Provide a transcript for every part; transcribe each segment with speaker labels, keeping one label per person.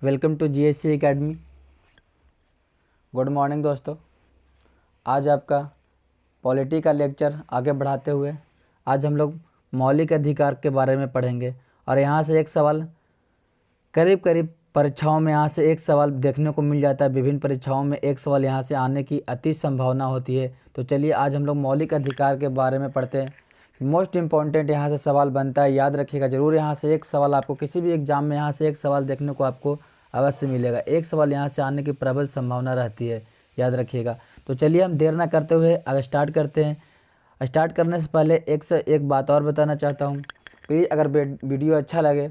Speaker 1: Welcome to GSC academy. Good morning दोस्तों। आज आपका पॉलिटी का लेक्चर आगे बढ़ाते हुए आज हम लोग मौलिक अधिकार के बारे में पढ़ेंगे। और यहाँ से एक सवाल करीब करीब परीक्षाओं में यहाँ से एक सवाल देखने को मिल जाता है। विभिन्न परीक्षाओं में एक सवाल यहाँ से आने की अति संभावना होती है। तो चलिए आज हम लोग मौलिक अधिकार के बारे में पढ़ते हैं। मोस्ट इम्पॉर्टेंट यहाँ से सवाल बनता है, याद रखिएगा ज़रूर। यहाँ से एक सवाल आपको किसी भी एग्जाम में यहाँ से एक सवाल देखने को आपको अवश्य मिलेगा। एक सवाल यहाँ से आने की प्रबल संभावना रहती है, याद रखिएगा। तो चलिए हम देर ना करते हुए आगे स्टार्ट करते हैं। स्टार्ट करने से पहले एक से एक बात और बताना चाहता हूँ। प्लीज़ अगर वीडियो अच्छा लगे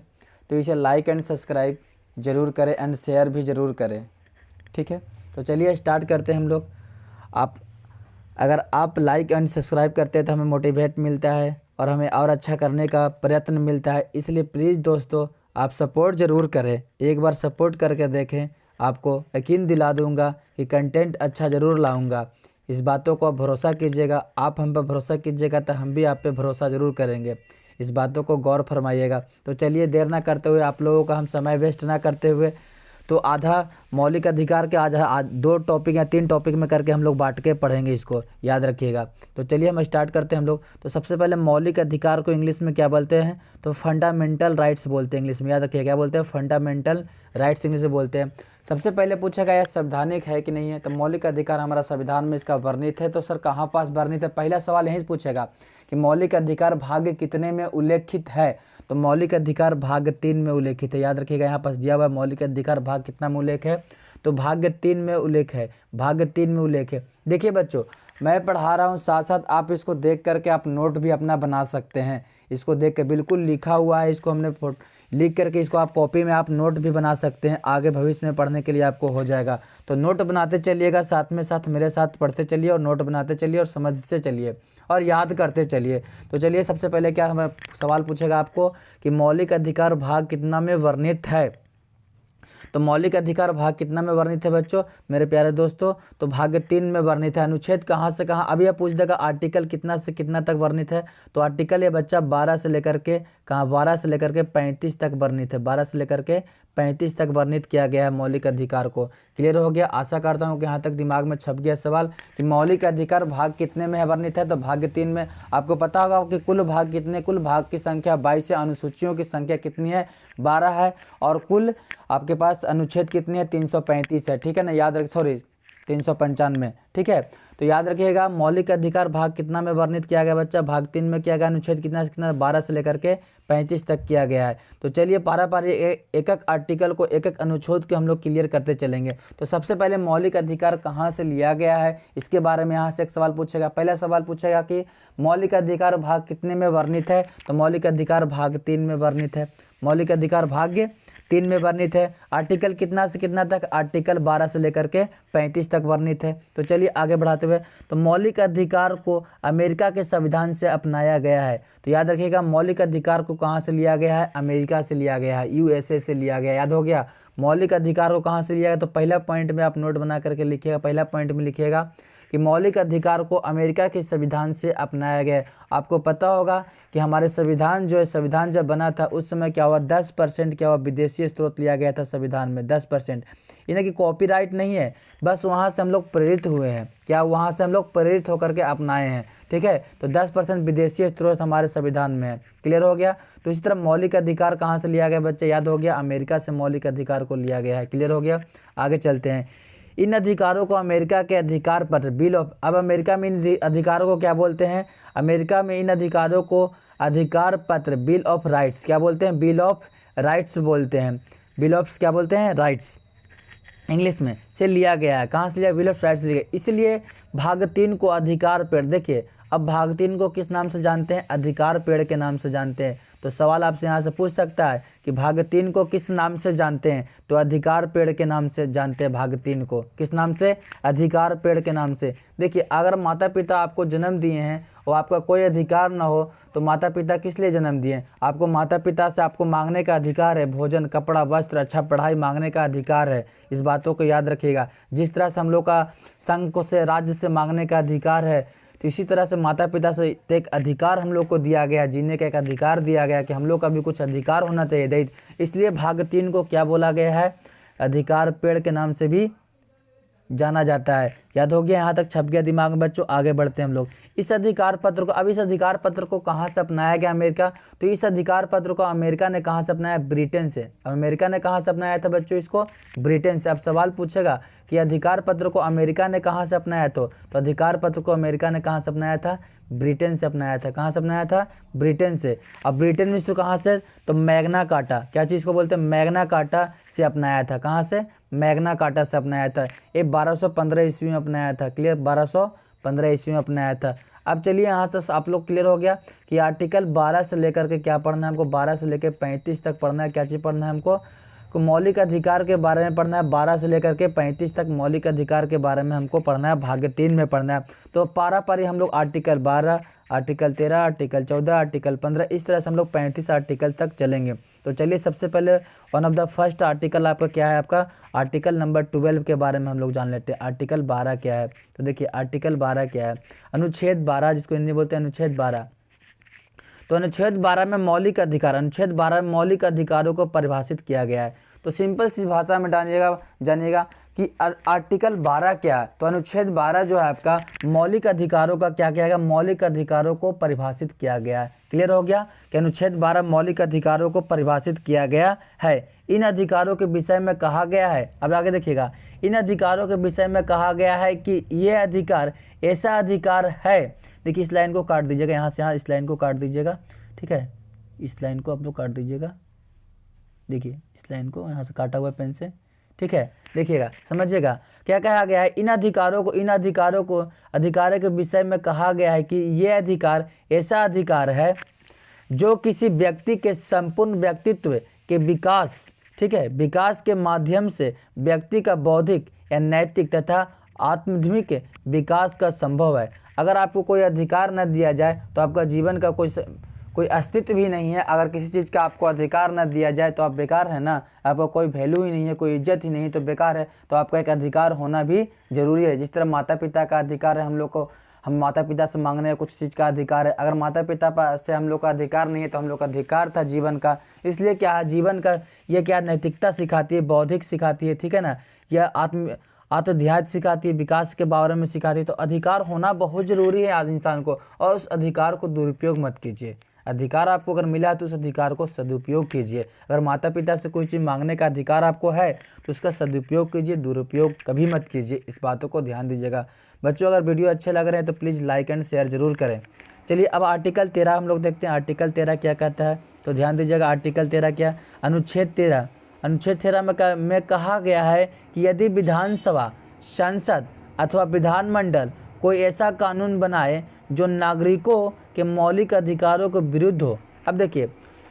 Speaker 1: तो इसे लाइक एंड सब्सक्राइब ज़रूर करें एंड शेयर भी ज़रूर करें, ठीक है। तो चलिए स्टार्ट करते हैं हम लोग। अगर आप लाइक एंड सब्सक्राइब करते हैं तो हमें मोटिवेट मिलता है और हमें और अच्छा करने का प्रयत्न मिलता है। इसलिए प्लीज़ दोस्तों आप सपोर्ट ज़रूर करें, एक बार सपोर्ट करके देखें। आपको यकीन दिला दूंगा कि कंटेंट अच्छा ज़रूर लाऊंगा। इस बातों को आप भरोसा कीजिएगा। आप हम पर भरोसा कीजिएगा तो हम भी आप पे भरोसा ज़रूर करेंगे। इस बातों को गौर फरमाइएगा। तो चलिए देर ना करते हुए, आप लोगों का हम समय वेस्ट ना करते हुए, तो आधा मौलिक अधिकार के आज 2 टॉपिक या 3 टॉपिक में करके हम लोग बांट के पढ़ेंगे, इसको याद रखिएगा। तो चलिए हम स्टार्ट करते हैं हम लोग। तो सबसे पहले मौलिक अधिकार को इंग्लिश में क्या बोलते हैं? तो फंडामेंटल राइट्स बोलते हैं इंग्लिश में, याद रखिएगा। क्या बोलते हैं? फंडामेंटल राइट्स इंग्लिश में बोलते हैं। सबसे पहले पूछेगा यह संवैधानिक है कि नहीं है। तो मौलिक अधिकार हमारा संविधान में इसका वर्णित है। तो सर कहाँ पास वर्णित है? पहला सवाल यही पूछेगा कि मौलिक अधिकार भाग कितने में उल्लेखित है। तो मौलिक अधिकार भाग 3 में उल्लेखित है, याद रखिएगा। यहाँ पास दिया हुआ मौलिक अधिकार भाग कितना में उल्लेख है? तो भाग 3 में उल्लेख है, भाग 3 में उल्लेख है। देखिए बच्चों, मैं पढ़ा रहा हूँ, साथ साथ आप इसको देख करके आप नोट भी अपना बना सकते हैं। इसको देख के बिल्कुल लिखा हुआ है, इसको हमने लिख करके इसको आप कॉपी में आप नोट भी बना सकते हैं। आगे भविष्य में पढ़ने के लिए आपको हो जाएगा। तो नोट बनाते चलिएगा, साथ में साथ मेरे साथ पढ़ते चलिए और नोट बनाते चलिए और समझते चलिए और याद करते चलिए। तो चलिए सबसे पहले क्या हमें सवाल पूछेगा आपको कि मौलिक अधिकार भाग कितना में वर्णित है। तो मौलिक अधिकार भाग कितना में वर्णित है बच्चों, मेरे प्यारे दोस्तों? तो भाग 3 में वर्णित है। अनुच्छेद कहाँ से कहाँ? अभी आप पूछ देगा आर्टिकल कितना से कितना तक वर्णित है। तो आर्टिकल ये बच्चा 12 से लेकर के कहाँ, 12 से लेकर के 35 तक वर्णित है। 12 से लेकर के 35 तक वर्णित किया गया है मौलिक अधिकार को। क्लियर हो गया? आशा करता हूँ कि यहाँ तक दिमाग में छप गया सवाल कि मौलिक अधिकार भाग कितने में है वर्णित है। तो भाग 3 में। आपको पता होगा कि कुल भाग कितने, कुल भाग की संख्या 22 है। अनुसूचियों की संख्या कितनी है? 12 है। और कुल आपके पास अनुच्छेद कितनी है? 335 है, ठीक है ना। याद रख, सॉरी 395, ठीक है। तो याद रखिएगा मौलिक अधिकार भाग कितना में वर्णित किया गया बच्चा? भाग 3 में किया गया। अनुच्छेद कितना से कितना? 12 से लेकर के 35 तक किया गया है। तो चलिए पारा पारी एक एक आर्टिकल को, एक एक अनुच्छेद को हम लोग क्लियर करते चलेंगे। तो सबसे पहले मौलिक अधिकार कहाँ से लिया गया है, इसके बारे में यहाँ से एक सवाल पूछेगा। पहला सवाल पूछेगा कि मौलिक अधिकार भाग कितने में वर्णित है। तो मौलिक अधिकार भाग 3 में वर्णित है। मौलिक अधिकार भाग 3 में वर्णित है। आर्टिकल कितना से कितना तक? आर्टिकल 12 से लेकर के 35 तक वर्णित है। तो चलिए आगे बढ़ाते हुए, तो मौलिक अधिकार को अमेरिका के संविधान से अपनाया गया है। तो याद रखिएगा मौलिक अधिकार को कहाँ से लिया गया है? अमेरिका से लिया गया है, यूएसए से लिया गया। याद हो गया? मौलिक अधिकार को कहाँ से लिया गया? तो पहला पॉइंट में आप नोट बना करके लिखिएगा। पहला पॉइंट में लिखिएगा कि मौलिक अधिकार को अमेरिका के संविधान से अपनाया गया है। आपको पता होगा कि हमारे संविधान जो है, संविधान जब बना था उस समय क्या हुआ? 10% क्या हुआ? विदेशी स्रोत लिया गया था संविधान में, 10%। इन्हें की कॉपीराइट नहीं है, बस वहाँ से हम लोग प्रेरित हुए हैं। क्या? वहाँ से हम लोग प्रेरित होकर के अपनाए हैं, ठीक है। तो 10% विदेशी स्रोत हमारे संविधान में है। क्लियर हो गया? तो इसी तरह मौलिक अधिकार कहाँ से लिया गया बच्चे? याद हो गया? अमेरिका से मौलिक अधिकार को लिया गया है। क्लियर हो गया? आगे चलते हैं। इन अधिकारों को अमेरिका के अधिकार पत्र, बिल ऑफ, अब अमेरिका में इन अधिकारों को क्या बोलते हैं? अमेरिका में इन अधिकारों को अधिकार पत्र, बिल ऑफ राइट्स, क्या बोलते हैं? बिल ऑफ राइट्स बोलते हैं। बिल ऑफ क्या बोलते हैं? राइट्स इंग्लिश में से लिया गया है। कहाँ से लिया? बिल ऑफ राइट्स लिया गया। इसलिए भाग 3 को अधिकार पेड़, देखिए अब भाग 3 को किस नाम से जानते हैं? अधिकार पेड़ के नाम से जानते हैं। तो सवाल आपसे यहाँ से पूछ सकता है कि भाग 3 को किस नाम से जानते हैं? तो अधिकार पेड़ के नाम से जानते हैं। भाग 3 को किस नाम से? अधिकार पेड़ के नाम से। देखिए अगर माता पिता आपको जन्म दिए हैं और आपका कोई अधिकार ना हो तो माता पिता किस लिए जन्म दिए? आपको माता पिता से आपको मांगने का अधिकार है, भोजन, कपड़ा, वस्त्र, अच्छा पढ़ाई मांगने का अधिकार है। इस बातों को याद रखिएगा। जिस तरह से हम लोग का संघ को से, राज्य से मांगने का अधिकार है, तो इसी तरह से माता पिता से एक अधिकार हम लोग को दिया गया, जीने का एक अधिकार दिया गया कि हम लोग का भी कुछ अधिकार होना चाहिए। इसलिए भाग 3 को क्या बोला गया है? अधिकार पेड़ के नाम से भी जाना जाता है। याद हो गया, यहाँ तक छप गया दिमाग में बच्चों। आगे बढ़ते हैं हम लोग। इस अधिकार पत्र को, अब इस अधिकार पत्र को कहाँ से अपनाया गया अमेरिका? तो इस अधिकार पत्र को अमेरिका ने कहाँ से अपनाया? ब्रिटेन से। अमेरिका ने कहाँ से अपनाया था बच्चों इसको? ब्रिटेन से। अब सवाल पूछेगा कि अधिकार पत्र को अमेरिका ने कहाँ से अपनाया? तो अधिकार पत्र को अमेरिका ने कहाँ से अपनाया था? ब्रिटेन से अपनाया था। कहाँ से अपनाया था? ब्रिटेन से। अब ब्रिटेन में इसको कहाँ से? तो मैग्ना कार्टा, क्या चीज़ को बोलते हैं? मैग्ना कार्टा से अपनाया था। कहाँ से? मैग्ना कार्टा से अपनाया था। ये 1215 ईस्वी में अपनाया था। क्लियर? 1215 ईस्वी में अपनाया था। अब चलिए यहाँ से आप लोग क्लियर हो गया कि आर्टिकल 12 से लेकर के क्या पढ़ना है हमको? 12 से लेकर 35 तक पढ़ना है। क्या चीज़ पढ़ना है हमको? मौलिक अधिकार के बारे में पढ़ना है। 12 से लेकर के 35 तक मौलिक अधिकार के बारे में हमको पढ़ना है, भाग 3 में पढ़ना है। तो पारा पारी हम लोग आर्टिकल 12, आर्टिकल 13, आर्टिकल 14, आर्टिकल 15, इस तरह से हम लोग 35 आर्टिकल तक चलेंगे। तो चलिए सबसे पहले one of the first article आपका क्या है? आपका आर्टिकल नंबर 12 के बारे में हम लोग जान लेते हैं। आर्टिकल 12 क्या है? तो देखिए आर्टिकल 12 क्या है? अनुच्छेद 12, जिसको हिंदी बोलते हैं अनुच्छेद 12। तो अनुच्छेद 12 में मौलिक अधिकार, अनुच्छेद 12 में मौलिक अधिकारों को परिभाषित किया गया है। तो सिंपल सी भाषा में जानिएगा कि आर्टिकल 12 क्या है? तो अनुच्छेद 12 जो है आपका मौलिक अधिकारों का क्या किया गया? मौलिक अधिकारों को परिभाषित किया गया है। क्लियर हो गया कि अनुच्छेद 12 मौलिक अधिकारों को परिभाषित किया गया है। इन अधिकारों के विषय में कहा गया है, अब आगे देखिएगा, इन अधिकारों के विषय में कहा गया है कि ये अधिकार ऐसा अधिकार है। देखिए इस लाइन को काट दीजिएगा, यहाँ से यहाँ इस लाइन को काट दीजिएगा, ठीक है, इस लाइन को आप लोग काट दीजिएगा। देखिए इस लाइन को यहाँ से काटा हुआ पेन से, ठीक है, देखिएगा समझिएगा क्या कहा गया है। इन अधिकारों को अधिकारों के विषय में कहा गया है कि ये अधिकार ऐसा अधिकार है जो किसी व्यक्ति के संपूर्ण व्यक्तित्व के विकास, ठीक है, विकास के माध्यम से व्यक्ति का बौद्धिक या नैतिक तथा आत्मधर्मिक विकास का संभव है। अगर आपको कोई अधिकार न दिया जाए तो आपका जीवन का कोई अस्तित्व भी नहीं है। अगर किसी चीज़ का आपको अधिकार न दिया जाए तो आप बेकार है ना, आपका कोई वैल्यू ही नहीं है, कोई इज्जत ही नहीं, तो बेकार है। तो आपका एक अधिकार होना भी जरूरी है। जिस तरह माता पिता का अधिकार है हम लोग को, हम माता पिता से मांगने कुछ चीज़ का अधिकार है। अगर माता पिता से हम लोग का अधिकार नहीं है तो हम लोग का अधिकार था जीवन का। इसलिए क्या है, जीवन का ये क्या नैतिकता सिखाती है, बौद्धिक सिखाती है, ठीक है ना, यह आत्मध्याय सिखाती है, विकास के बारे में सिखाती है। तो अधिकार होना बहुत ज़रूरी है आज इंसान को, और उस अधिकार को दुरुपयोग मत कीजिए। अधिकार आपको अगर मिला है तो उस अधिकार को सदुपयोग कीजिए। अगर माता पिता से कोई चीज़ मांगने का अधिकार आपको है तो उसका सदुपयोग कीजिए, दुरुपयोग कभी मत कीजिए। इस बातों को ध्यान दीजिएगा बच्चों। अगर वीडियो अच्छे लग रहे हैं तो प्लीज़ लाइक एंड शेयर जरूर करें। चलिए अब आर्टिकल 13 हम लोग देखते हैं। आर्टिकल 13 क्या कहता है? तो ध्यान दीजिएगा आर्टिकल 13 क्या? अनुच्छेद 13 में कहा गया है कि यदि विधानसभा, संसद अथवा विधानमंडल कोई ऐसा कानून बनाए जो नागरिकों के मौलिक अधिकारों के विरुद्ध हो। अब देखिए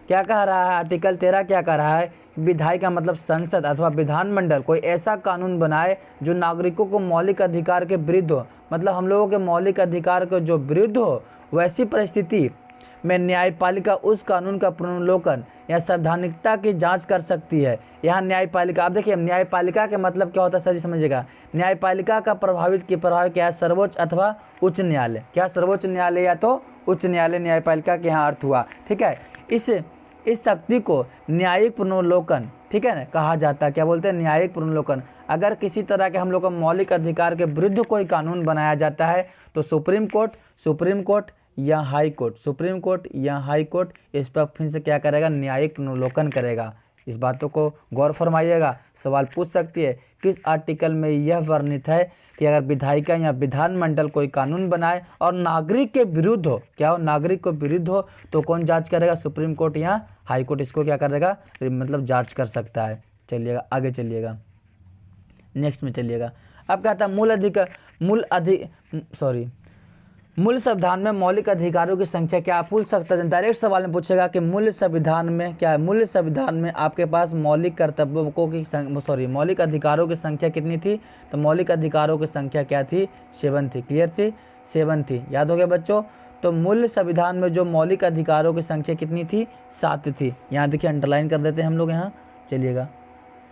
Speaker 1: क्या कह रहा है आर्टिकल 13, क्या कह रहा है? विधायी का मतलब संसद अथवा विधानमंडल कोई ऐसा कानून बनाए जो नागरिकों को मौलिक अधिकार के विरुद्ध हो, मतलब हम लोगों के मौलिक अधिकार के जो विरुद्ध हो, वैसी परिस्थिति में न्यायपालिका उस कानून का पुनर्विलोकन या संवैधानिकता की जांच कर सकती है। यहाँ न्यायपालिका, अब देखिए न्यायपालिका के मतलब क्या होता है सर, समझिएगा। न्यायपालिका का प्रभाव क्या है? सर्वोच्च अथवा उच्च न्यायालय। क्या? सर्वोच्च न्यायालय या तो उच्च न्यायालय न्यायपालिका के यहाँ अर्थ हुआ, ठीक है। इस शक्ति को न्यायिक पुनर्विलोकन, ठीक है ना, कहा जाता है। क्या बोलते हैं? न्यायिक पुनर्विलोकन। अगर किसी तरह के हम लोग का मौलिक अधिकार के विरुद्ध कोई कानून बनाया जाता है तो सुप्रीम कोर्ट या हाई कोर्ट, सुप्रीम कोर्ट या हाई कोर्ट इस पर फिर से क्या करेगा? न्यायिक पुनर्विलोकन करेगा। इस बातों को गौर फरमाइएगा। सवाल पूछ सकती है किस आर्टिकल में यह वर्णित है कि अगर विधायिका या विधानमंडल कोई कानून बनाए और नागरिक के विरुद्ध हो, क्या हो? नागरिक को विरुद्ध हो, तो कौन जांच करेगा? सुप्रीम कोर्ट या हाई कोर्ट इसको क्या करेगा? मतलब जांच कर सकता है। चलिएगा आगे चलिएगा, नेक्स्ट में चलिएगा। अब कहता है मूल संविधान में मौलिक अधिकारों की संख्या क्या? आप पूछ सकते हैं, डायरेक्ट सवाल में पूछेगा कि मूल संविधान में क्या है? मूल संविधान में आपके पास मौलिक मौलिक अधिकारों की संख्या कितनी थी? तो मौलिक अधिकारों की संख्या क्या थी? 7 थी। क्लियर थी? 7 थी। याद हो गया बच्चों? तो मूल संविधान में जो मौलिक अधिकारों की संख्या कितनी थी? 7 थी। यहाँ देखिए अंडरलाइन कर देते हैं हम लोग यहाँ, चलिएगा,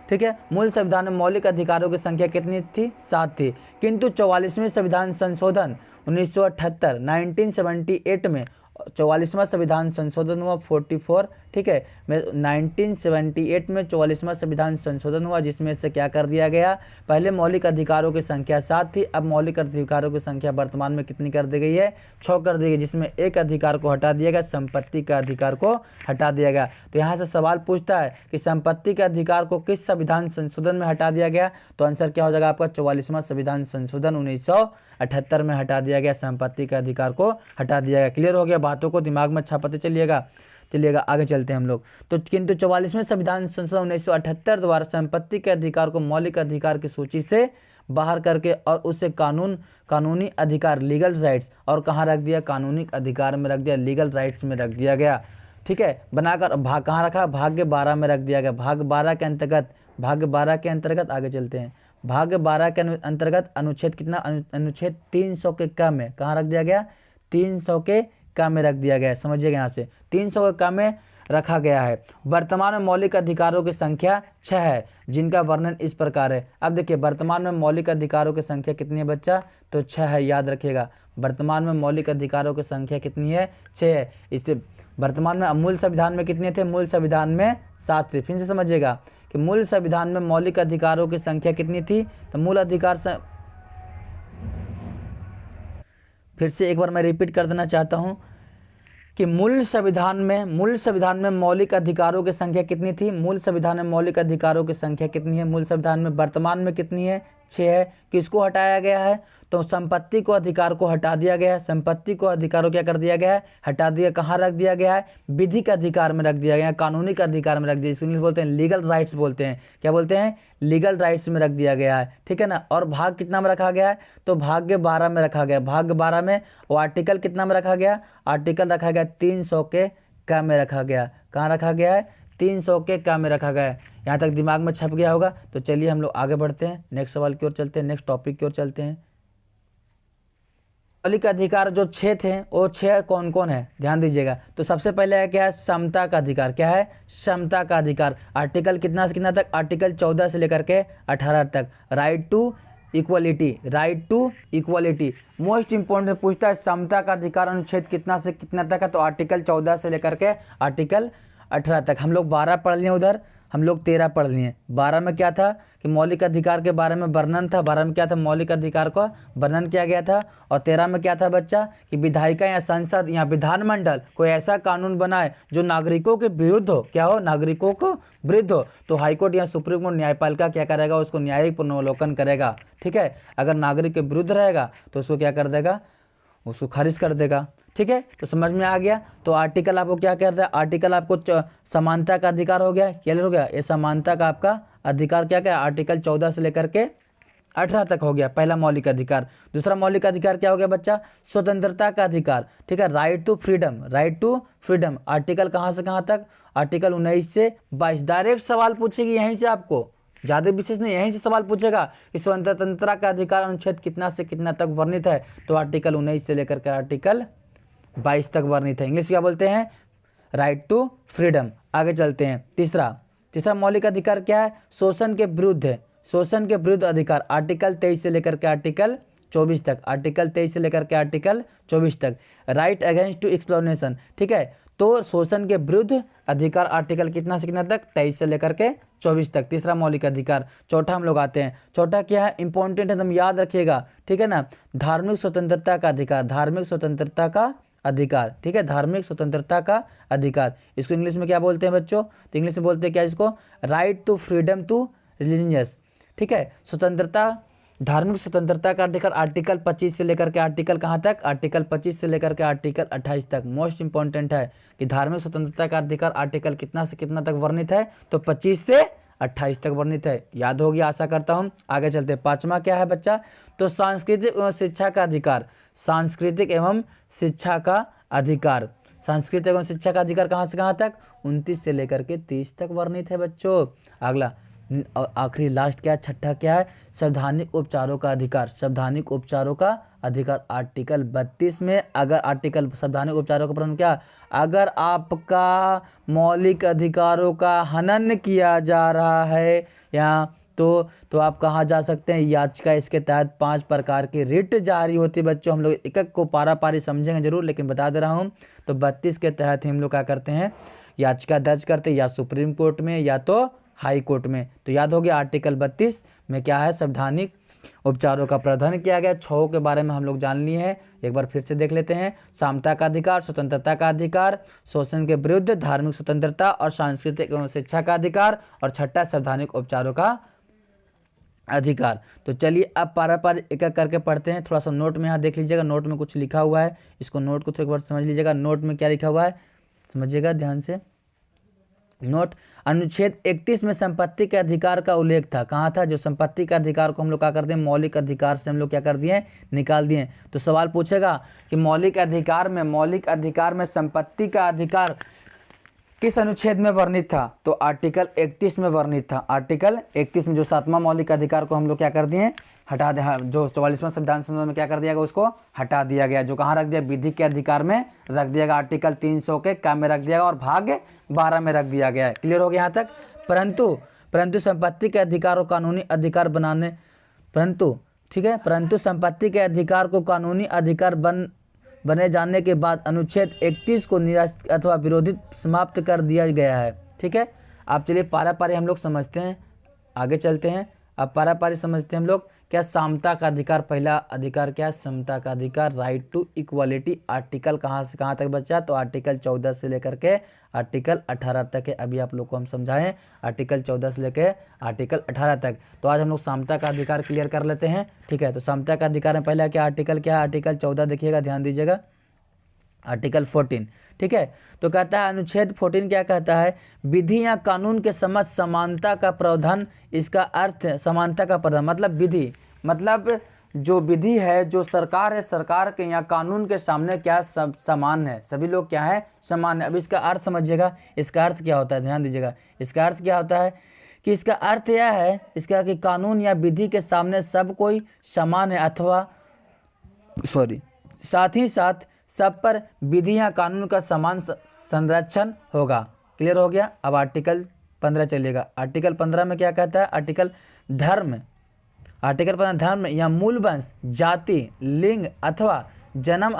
Speaker 1: ठीक है। मूल संविधान में मौलिक अधिकारों की संख्या कितनी थी? 7 थी। किंतु 44वें संविधान संशोधन 1978 में 44वां संविधान संशोधन हुआ 44, ठीक है। 1978 में 44वां संविधान संशोधन हुआ, जिसमें से क्या कर दिया गया, पहले मौलिक अधिकारों की संख्या 7 थी, अब मौलिक अधिकारों की संख्या वर्तमान में कितनी कर दी गई है, 6 कर दी गई, जिसमें एक अधिकार को हटा दिया गया, संपत्ति का अधिकार को हटा दिया गया। तो यहाँ से सवाल पूछता है कि संपत्ति के अधिकार को किस संविधान संशोधन में हटा दिया गया, तो आंसर क्या हो जाएगा आपका 44वां संविधान संशोधन 1978 में हटा दिया गया, संपत्ति के अधिकार को हटा दिया गया। क्लियर हो गया, बातों को दिमाग में अच्छा पता चलिएगा। आगे चलते हैं हम लोग। तो किंतु 44वें संविधान संशोधन 1978 द्वारा संपत्ति के अधिकार को मौलिक अधिकार की सूची से बाहर करके और उसे कानूनी अधिकार लीगल राइट्स और कहाँ रख दिया, कानूनी अधिकार में रख दिया, लीगल राइट्स में रख दिया गया। ठीक है, बनाकर भाग कहाँ रखा, भाग 12 में रख दिया गया। भाग 12 के अंतर्गत आगे चलते हैं। भाग 12 के अंतर्गत अनुच्छेद कितना, अनुच्छेद 300 के क में कहाँ रख दिया गया, 300 के क में रख दिया गया। समझिएगा, यहाँ से 300 के क में रखा गया है। वर्तमान में मौलिक अधिकारों की संख्या 6 है, जिनका वर्णन इस प्रकार है। अब देखिए, वर्तमान में मौलिक अधिकारों की संख्या कितनी है बच्चा, तो 6 है, याद रखिएगा। वर्तमान में मौलिक अधिकारों की संख्या कितनी है, 6 है। इससे वर्तमान में मूल संविधान में कितने थे, मूल संविधान में 7 थे। फिर से समझिएगा कि मूल संविधान में मौलिक अधिकारों की संख्या कितनी थी, तो मूल अधिकार फिर से एक बार मैं रिपीट कर देना चाहता हूँ कि मूल संविधान में मौलिक अधिकारों की संख्या कितनी थी, मूल संविधान में मौलिक अधिकारों की संख्या कितनी है, मूल संविधान में वर्तमान में कितनी है, 6 है। किसको हटाया गया है, तो संपत्ति को अधिकार को हटा दिया गया है। संपत्ति को अधिकारों क्या कर दिया गया है, हटा दिया। कहाँ रख दिया गया है, विधिक अधिकार में रख दिया गया है, कानूनी अधिकार में रख दिया। इसको इंग्लिश बोलते हैं लीगल राइट्स बोलते हैं। क्या बोलते हैं, लीगल राइट्स में रख दिया गया है। ठीक है ना। और भाग कितना में रखा गया है, तो भाग 12 में रखा गया। भाग 12 में वो आर्टिकल कितना में रखा गया, आर्टिकल रखा गया 300 के क में रखा गया। कहाँ रखा गया है, 300 के क में रखा गया है। यहाँ तक दिमाग में छप गया होगा। तो चलिए हम लोग आगे बढ़ते हैं, नेक्स्ट सवाल की ओर चलते हैं, नेक्स्ट टॉपिक की ओर चलते हैं। मौलिक अधिकार जो 6 थे वो 6 कौन कौन है, ध्यान दीजिएगा। तो सबसे पहले है क्या है, समता का अधिकार। क्या है, समता का अधिकार। आर्टिकल कितना से कितना तक, आर्टिकल 14 से लेकर के 18 तक। Right to equality, right to equality. Most important पूछता है समता का अधिकार अनुच्छेद कितना से कितना तक है, तो आर्टिकल 14 से लेकर के आर्टिकल 18 तक। हम लोग 12 पढ़ लिए, उधर हम लोग 13 पढ़ लिए। 12 में क्या था कि मौलिक अधिकार के बारे में वर्णन था, 12 में क्या था, मौलिक अधिकार का वर्णन किया गया था। और 13 में क्या था बच्चा, कि विधायिका या संसद या विधानमंडल कोई ऐसा कानून बनाए जो नागरिकों के विरुद्ध हो। क्या हो, नागरिकों को विरुद्ध हो, तो हाईकोर्ट या सुप्रीम कोर्ट न्यायपालिका क्या करेगा, उसको न्यायिक पुनर्वलोकन करेगा। ठीक है, अगर नागरिक के विरुद्ध रहेगा तो उसको क्या कर देगा, उसको खारिज कर देगा। ठीक है, तो समझ में आ गया। तो आर्टिकल आपको क्या कहता है, आर्टिकल आपको समानता का अधिकार हो गया, क्लियर हो गया। ये समानता का आपका अधिकार क्या क्या, आर्टिकल 14 से लेकर के 18 तक हो गया, पहला मौलिक अधिकार। दूसरा मौलिक अधिकार क्या हो गया बच्चा, स्वतंत्रता का अधिकार। ठीक है, right to freedom, right to freedom. Article कहाँ से कहाँ तक, आर्टिकल 19 से 22। डायरेक्ट सवाल पूछेगी यहीं से, आपको ज़्यादा विशेष नहीं, यहीं से सवाल पूछेगा कि स्वतंत्रता का अधिकार अनुच्छेद कितना से कितना तक वर्णित है, तो आर्टिकल 19 से लेकर के आर्टिकल 22 तक वर्णित है। इंग्लिश क्या बोलते हैं, राइट टू फ्रीडम। आगे चलते हैं। तीसरा मौलिक अधिकार क्या है, शोषण के विरुद्ध है, शोषण के विरुद्ध अधिकार। आर्टिकल 23 से लेकर के आर्टिकल 24 तक, आर्टिकल 23 से लेकर के आर्टिकल 24 तक। Right against to exploitation. ठीक है, तो शोषण के विरुद्ध अधिकार आर्टिकल कितना से कितना तक, 23 से लेकर के 24 तक। तीसरा मौलिक अधिकार। चौथा हम लोग आते हैं, चौथा क्या है, इंपॉर्टेंट है, तुम याद रखिएगा। ठीक है ना, धार्मिक स्वतंत्रता का अधिकार, धार्मिक स्वतंत्रता का अधिकार। ठीक है, धार्मिक स्वतंत्रता का अधिकार। इसको इंग्लिश में क्या बोलते हैं बच्चों, तो इंग्लिश में बोलते हैं क्या इसको, right to freedom to religious. ठीक है, स्वतंत्रता, धार्मिक स्वतंत्रता का अधिकार आर्टिकल 25 से लेकर के आर्टिकल कहाँ तक, आर्टिकल 25 से लेकर के आर्टिकल 28 तक। मोस्ट इंपॉर्टेंट है कि धार्मिक स्वतंत्रता का अधिकार आर्टिकल कितना से कितना तक वर्णित है, तो 25 से 28 तक वर्णित है। याद होगी आशा करता हूँ। आगे चलते हैं। पांचवा क्या है बच्चा, तो सांस्कृतिक एवं शिक्षा का अधिकार। सांस्कृतिक एवं शिक्षा का अधिकार, सांस्कृतिक एवं शिक्षा का अधिकार कहाँ से कहाँ तक, 29 से लेकर के 30 तक वर्णित है बच्चों। अगला आखिरी लास्ट क्या है, छठा क्या है, संवैधानिक उपचारों का अधिकार। संवैधानिक उपचारों का अधिकार आर्टिकल 32 में। अगर आर्टिकल संवैधानिक उपचारों का प्रश्न क्या, अगर आपका मौलिक अधिकारों का हनन किया जा रहा है या तो आप कहाँ जा सकते हैं, याचिका। इसके तहत 5 प्रकार की रिट जारी होती है बच्चों। हम लोग एक एक को पारा पारी समझेंगे जरूर, लेकिन बता दे रहा हूँ। तो 32 के तहत हम लोग क्या करते हैं याचिका दर्ज करते या सुप्रीम कोर्ट में या तो हाई कोर्ट में। तो याद हो गया आर्टिकल 32 में क्या है, संवैधानिक उपचारों का प्रावधान किया गया। 6 के बारे में हम लोग जान लिए हैं, एक बार फिर से देख लेते हैं। समता का अधिकार, स्वतंत्रता का अधिकार, शोषण के विरुद्ध, धार्मिक स्वतंत्रता और सांस्कृतिक एवं शिक्षा का अधिकार, और छठा संवैधानिक उपचारों का अधिकार। तो चलिए अब पारा पार एक एक करके पढ़ते हैं। थोड़ा सा नोट में यहाँ देख लीजिएगा, नोट में कुछ लिखा हुआ है, इसको नोट को तो एक बार समझ लीजिएगा। नोट में क्या लिखा हुआ है समझिएगा ध्यान से। नोट, अनुच्छेद 31 में संपत्ति के अधिकार का उल्लेख था। कहाँ था, जो संपत्ति के अधिकार को हम लोग क्या करते हैं, मौलिक अधिकार से हम लोग क्या कर दिए, निकाल दिए। तो सवाल पूछेगा कि मौलिक अधिकार में संपत्ति का अधिकार किस अनुच्छेद में वर्णित था, तो आर्टिकल 31 में वर्णित था। आर्टिकल 31 में जो 7वां मौलिक अधिकार को हम लोग क्या कर दिए, हटा दिया। जो 44वां संविधान संशोधन में क्या कर दिया गया, उसको हटा दिया गया। जो कहाँ रख दिया, विधि के अधिकार में रख दिया गया। आर्टिकल 300 के क्या में रख दिया गया और भाग 12 में रख दिया गया है। क्लियर हो गया यहाँ तक। परंतु संपत्ति के अधिकार को कानूनी अधिकार बनाने परंतु संपत्ति के अधिकार को कानूनी अधिकार बने जाने के बाद अनुच्छेद 31 को निरस्त अथवा विरोधित समाप्त कर दिया गया है। ठीक है, आप चलिए पारा पारी हम लोग समझते हैं, आगे चलते हैं। अब पारा पारी समझते हैं हम लोग। क्या, समता का अधिकार, पहला अधिकार क्या है, समता का अधिकार, राइट टू इक्वालिटी। आर्टिकल कहाँ से कहाँ तक बचा, तो आर्टिकल 14 से लेकर के आर्टिकल 18 तक है। अभी आप लोग को हम समझाएं आर्टिकल 14 से लेकर आर्टिकल 18 तक। तो आज हम लोग समता का अधिकार क्लियर कर लेते हैं। ठीक है, तो समता का अधिकार में पहला क्या आर्टिकल, क्या आर्टिकल 14 देखिएगा, ध्यान दीजिएगा। आर्टिकल 14, ठीक है। तो कहता है अनुच्छेद 14 क्या कहता है, विधि या कानून के समझ समानता का प्रावधान। इसका अर्थ समानता का प्रावधान मतलब विधि, मतलब जो विधि है, जो सरकार है, सरकार के या कानून के सामने क्या सब समान है, सभी लोग क्या है, समान है। अब इसका अर्थ समझिएगा, इसका अर्थ क्या होता है, ध्यान दीजिएगा। इसका अर्थ क्या होता है कि इसका अर्थ यह है इसका कि कानून या विधि के सामने सब कोई समान है, अथवा साथ ही साथ सब पर विधि या कानून का समान संरक्षण होगा। क्लियर हो गया। अब आर्टिकल 15 चलिएगा। आर्टिकल 15 में क्या कहता है, आर्टिकल 15 धर्म या मूल वंश, जाति, लिंग अथवा जन्म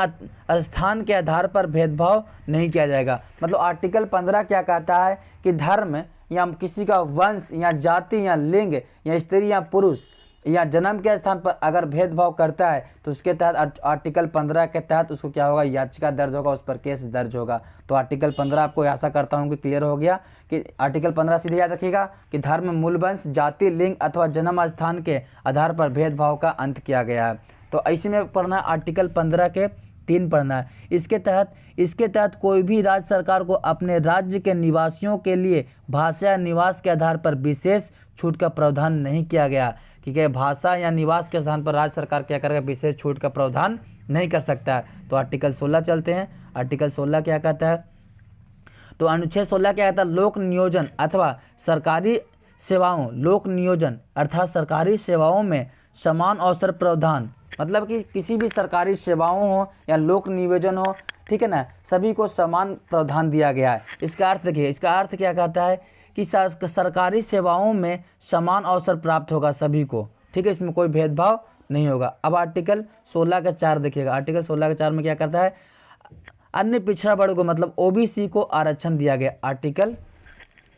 Speaker 1: स्थान के आधार पर भेदभाव नहीं किया जाएगा। मतलब आर्टिकल 15 क्या कहता है कि धर्म या किसी का वंश या जाति या लिंग या स्त्री या पुरुष या जन्म के स्थान पर अगर भेदभाव करता है तो उसके तहत आर्टिकल 15 के तहत उसको क्या होगा, याचिका दर्ज होगा, उस पर केस दर्ज होगा। तो आर्टिकल 15 आपको आशा करता हूँ कि क्लियर हो गया कि आर्टिकल 15 सीधे याद रखिएगा कि धर्म, मूल वंश, जाति, लिंग अथवा जन्म स्थान के आधार पर भेदभाव का अंत किया गया है। तो ऐसे में पढ़ना आर्टिकल 15 के 3 पढ़ना है। इसके तहत कोई भी राज्य सरकार को अपने राज्य के निवासियों के लिए भाषा या निवास के आधार पर विशेष छूट का प्रावधान नहीं किया गया। ठीक है, भाषा या निवास के स्थान पर राज्य सरकार क्या करेगा, विशेष छूट का प्रावधान नहीं कर सकता है। तो आर्टिकल 16 चलते हैं। आर्टिकल 16 क्या कहता है, तो अनुच्छेद 16 क्या कहता है, लोक नियोजन अथवा सरकारी सेवाओं, लोक नियोजन अर्थात सरकारी सेवाओं में समान अवसर प्रावधान। मतलब कि किसी भी सरकारी सेवाओं हो या लोक नियोजन हो, ठीक है ना, सभी को समान प्रावधान दिया गया है। इसका अर्थ देखिए, इसका अर्थ क्या कहता है कि सरकारी सेवाओं में समान अवसर प्राप्त होगा सभी को। ठीक है, इसमें कोई भेदभाव नहीं होगा। अब आर्टिकल 16 का 4 देखिएगा। आर्टिकल 16 के 4 में क्या करता है, अन्य पिछड़ा वर्ग को मतलब ओबीसी को आरक्षण दिया गया। आर्टिकल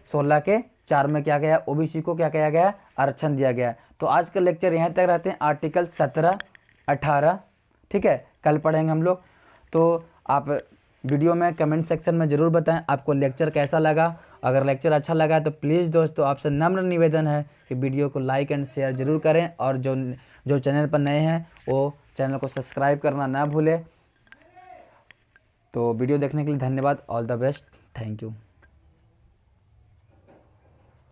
Speaker 1: 16 के 4 में क्या गया, ओबीसी को क्या किया गया, आरक्षण दिया गया। तो आज का लेक्चर यहाँ तक रहते हैं। आर्टिकल 17, 18, ठीक है, कल पढ़ेंगे हम लोग। तो आप वीडियो में कमेंट सेक्शन में ज़रूर बताएं आपको लेक्चर कैसा लगा। अगर लेक्चर अच्छा लगा तो प्लीज़ दोस्तों आपसे नम्र निवेदन है कि वीडियो को लाइक एंड शेयर ज़रूर करें, और जो चैनल पर नए हैं वो चैनल को सब्सक्राइब करना ना भूलें। तो वीडियो देखने के लिए धन्यवाद। All the best, thank you.